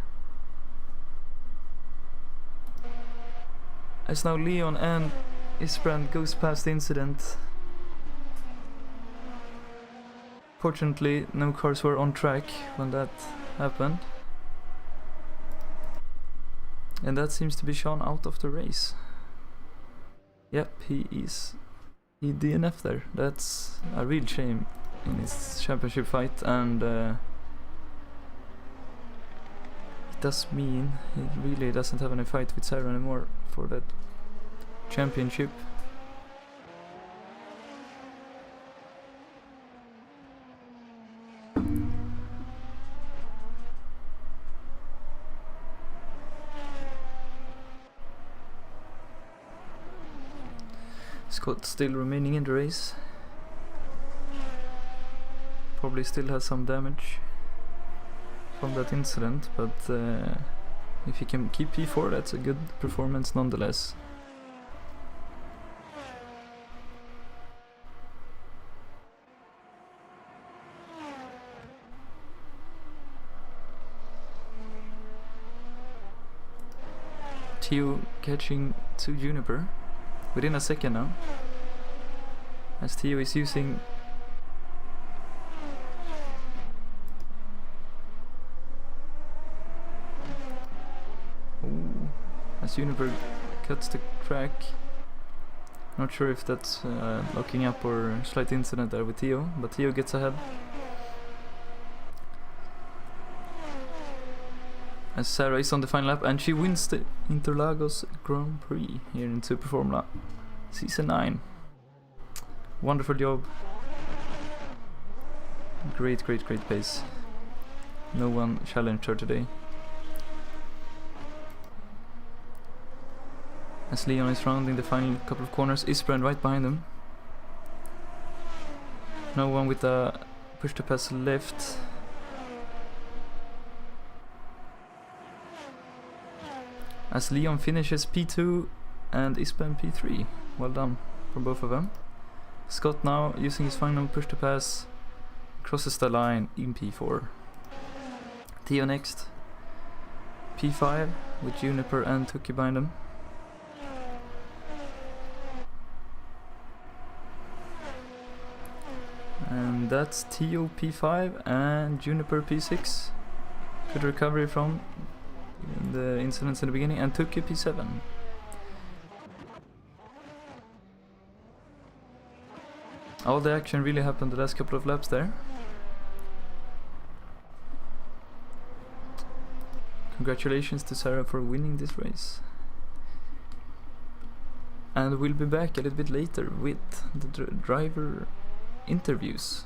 As now Leon and Isbrand goes past the incident. Fortunately, no cars were on track when that happened. And that seems to be Sean out of the race. Yep, he DNF'd there. That's a real shame in his championship fight, and it does mean he really doesn't have any fight with Sarah anymore for that championship. Scott still remaining in the race. Probably still has some damage from that incident, but if he can keep P4, that's a good performance nonetheless. Theo catching 2 Juniper within a second now, as Theo is using as Juniper cuts the track. Not sure if that's locking up or slight incident there with Theo, but Theo gets ahead. As Sarah is on the final lap, and she wins the Interlagos Grand Prix here in Super Formula Season 9. Wonderful job. Great pace. No one challenged her today. As Leon is rounding the final couple of corners, Isbrand right behind him. No one with a push to pass left. As Leon finishes P2 and Isbrand P3. Well done from both of them. Scott now using his final push to pass, crosses the line in P4. Theo next, P5 with Juniper and Tuki behind him. And that's Theo P5 and Juniper P6. Good recovery from the incidents in the beginning, and Tuki P7. All the action really happened the last couple of laps there. Congratulations to Sarah for winning this race. And we'll be back a little bit later with the driver interviews.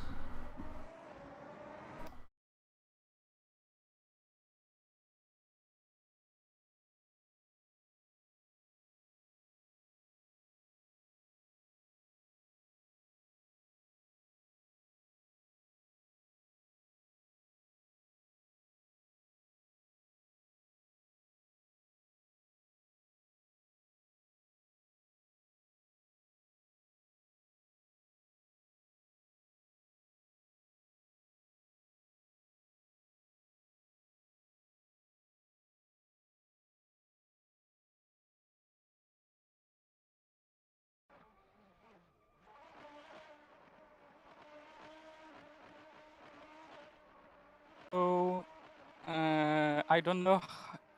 I don't know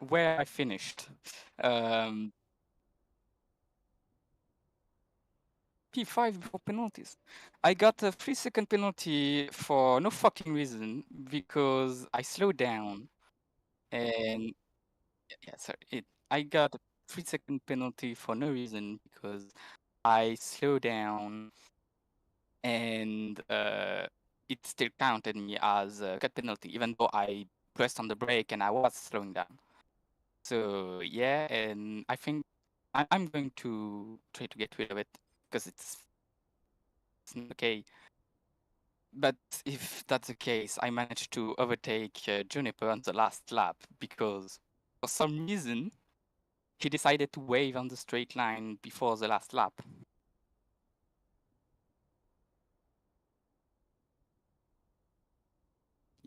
where I finished. P5 before penalties. I got a 3-second penalty for no fucking reason because I slowed down and yeah, sorry. I got a 3-second penalty for no reason because I slowed down and it still counted me as a cut penalty, even though I pressed on the brake and I was slowing down. So yeah, and I think I'm going to try to get rid of it because it's not okay. But if that's the case, I managed to overtake Juniper on the last lap because for some reason he decided to wave on the straight line before the last lap.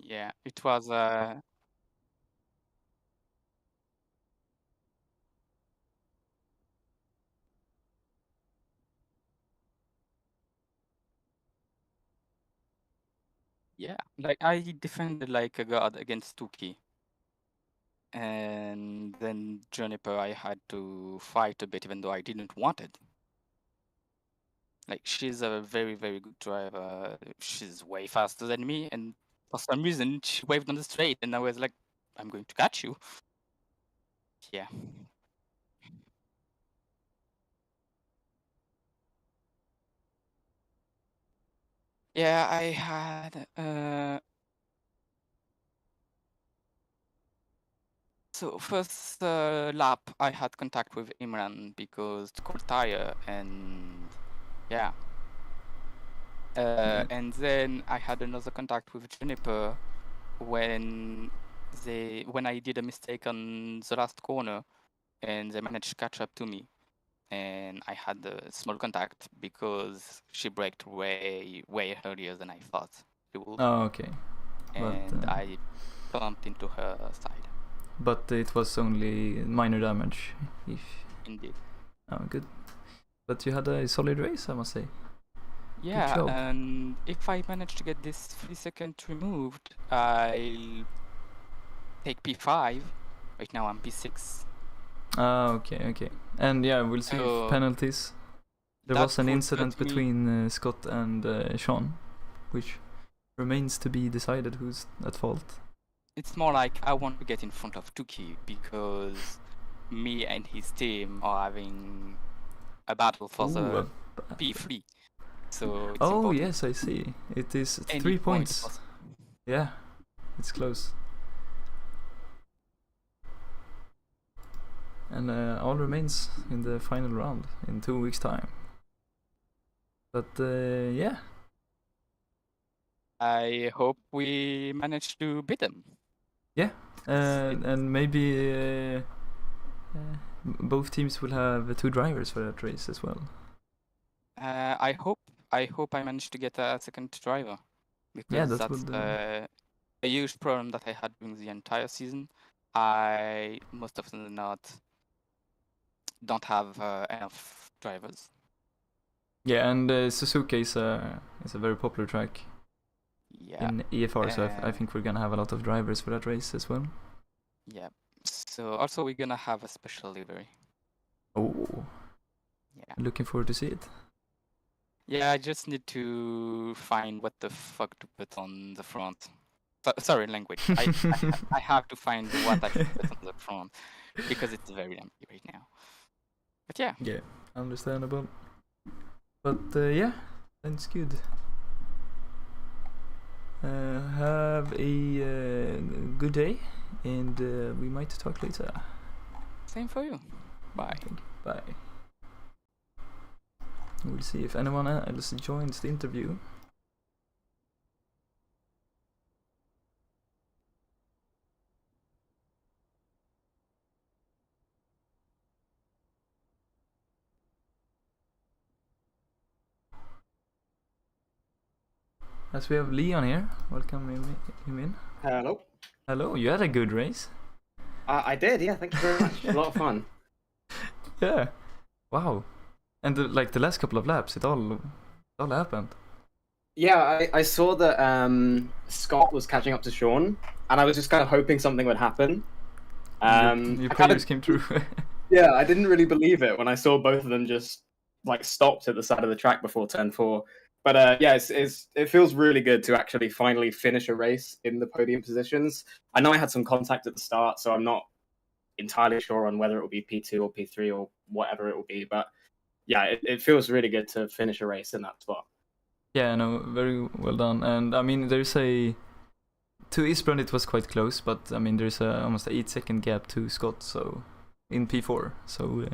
Yeah, it was yeah, like I defended like a god against Tuki. And then Juniper I had to fight a bit even though I didn't want it. Like she's a very, very good driver. She's way faster than me, and for some reason she waved on the straight and I was like, I'm going to catch you. Yeah. Yeah, I had so first lap I had contact with Imran because it's cold tire and yeah. And then I had another contact with Juniper when I did a mistake on the last corner and they managed to catch up to me. And I had a small contact because she braked way, way earlier than I thought she would. Oh, okay. And I bumped into her side. But it was only minor damage. Indeed. Oh, good. But you had a solid race, I must say. Yeah, job. and if I manage to get this 3-second removed, I'll take P5. Right now I'm P6. Ah, okay. And yeah, we'll see So penalties. There that was an would incident put me- between Scott and Sean, which remains to be decided who's at fault. It's more like I want to get in front of Tuki because me and his team are having a battle for the P3. So it's Oh, important. yes, I see. It is Any 3 point points. possible. Yeah, it's close. And all remains in the final round in 2 weeks' time. But yeah. I hope we manage to beat them. Yeah, and maybe both teams will have 2 drivers for that race as well. I hope I manage to get a second driver because that that's would, a huge problem that I had during the entire season. I most often than not don't have enough drivers. Yeah, and Suzuka is a very popular track Yeah. in AFR, so I think we're gonna have a lot of drivers for that race as well. Yeah. So also we're gonna have a special livery. Oh. Yeah. Looking forward to see it. Yeah, I just need to find what the fuck to put on the front. Sorry, language. I have to find what I should put on the front because it's very empty right now. But yeah. Yeah, understandable. But yeah, that's good. Have a good day, and we might talk later. Same for you. Bye. Bye. We'll see if anyone else joins the interview. As we have Leon here, welcome him in. Hello. Hello, you had a good race. I did, yeah. Thank you very much. A lot of fun. Yeah. Wow. And like the last couple of laps, it all happened. Yeah, I saw that Scott was catching up to Sean, and I was just kind of hoping something would happen. Your I kind prayers of, came true. yeah, I didn't really believe it when I saw both of them just like stopped at the side of the track before turn 4. But yeah, it feels really good to actually finally finish a race in the podium positions. I know I had some contact at the start, so I'm not entirely sure on whether it will be P2 or P3 or whatever it will be. But yeah, it feels really good to finish a race in that spot. Yeah, no, very well done. And I mean, there's a to Isbrand it was quite close, but I mean, there's almost an 8-second gap to Scott, so in P4, so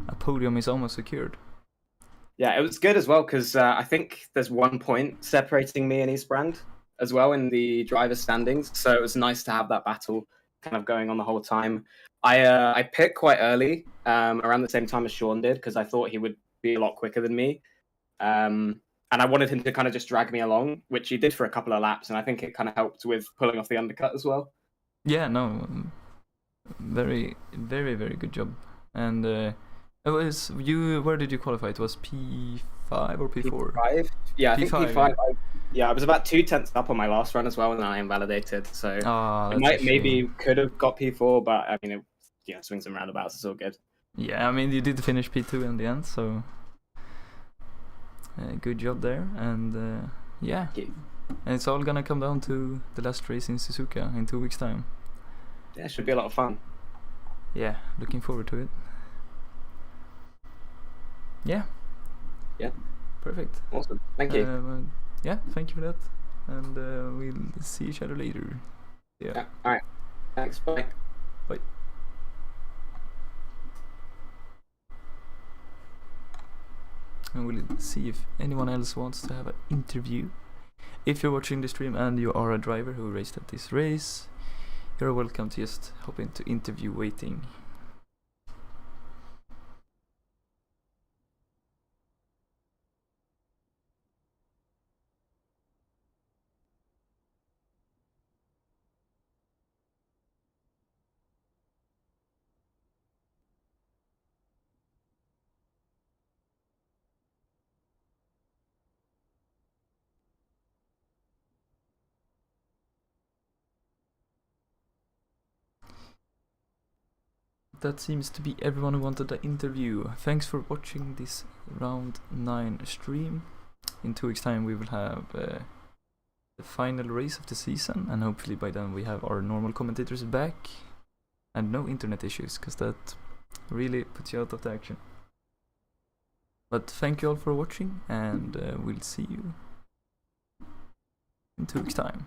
a podium is almost secured. Yeah, it was good as well because I think there's 1 point separating me and Eastbrand as well in the driver's standings. So it was nice to have that battle kind of going on the whole time. I picked quite early, around the same time as Sean did, because I thought he would be a lot quicker than me. And I wanted him to kind of just drag me along, which he did for a couple of laps, and I think it kind of helped with pulling off the undercut as well. Yeah, no, very, very, very good job. And it was you. Where did you qualify? It was P5 or P4? P5? Yeah, I think P5, P5. yeah. I was about 2 tenths up on my last run as well, and then I invalidated. So Ah, I that's a maybe shame. could have got P4, but I mean, swings and roundabouts. It's all good. Yeah, I mean, you did finish P2 in the end, so good job there. And yeah, Thank you. and it's all gonna come down to the last race in Suzuka in 2 weeks' time. Yeah, it should be a lot of fun. Yeah, looking forward to it. Yeah. Yeah. Perfect. Awesome. Thank you. Well, yeah, thank you for that. And we'll see each other later. Yeah. All right. Thanks. Bye. Bye. And we'll see if anyone else wants to have an interview. If you're watching the stream and you are a driver who raced at this race, you're welcome to just hop into interview waiting. That seems to be everyone who wanted the interview. Thanks for watching this round 9 stream. In 2 weeks' time we will have the final race of the season, and hopefully by then we have our normal commentators back and no internet issues, because that really puts you out of the action. But thank you all for watching, and we'll see you in 2 weeks' time.